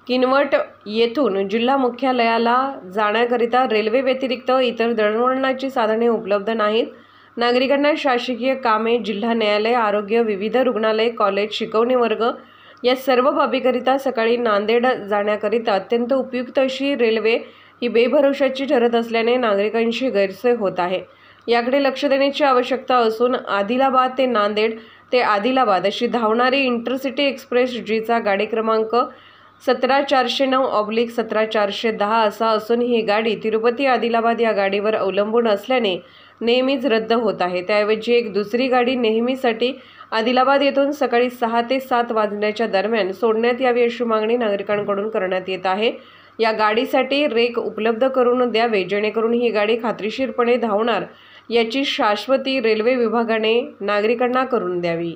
किनवट येथून जिल्हा मुख्यालयाला जाण्याकरिता रेल्वे व्यतिरिक्त इतर दळणवळणाची साधने उपलब्ध नाहीत। नागरिकांना शासकीय कामे, जिल्हा न्यायालय, आरोग्य, विविध रुग्णालय, कॉलेज, शिकवणी वर्ग या सर्व बाबीकरिता सकाळी नांदेड जाण्याकरिता अत्यंत उपयुक्त अशी रेल्वे ही बेभरोशाची ठरत असल्याने नागरिकांची गैरसोय होत आहे। याकडे लक्ष देण्याची आवश्यकता असून आदिलाबाद ते नांदेड ते आदिलाबाद अशी धावणारी इंटरसिटी एक्सप्रेस जीचा गाडी क्रमांक 17409/17410 असा असून ही गाडी तिरुपती आदिलाबाद या गाडीवर अवलंबून असल्याने नेहमीच रद्द होत आहे। त्याऐवजी एक दुसरी गाडी नेहमीसाठी आदिलाबाद येथून सकाळी 6 ते 7 वाजण्याच्या दरम्यान सोडण्यात यावी अशी मागणी नागरिकांकडून करण्यात येत आहे। या गाडीसाठी रेक उपलब्ध करून द्यावे जेणेकरून ही गाडी खात्रीशीरपणे धावणार याची शाश्वती रेल्वे विभागाने नागरिकांना करून द्यावी।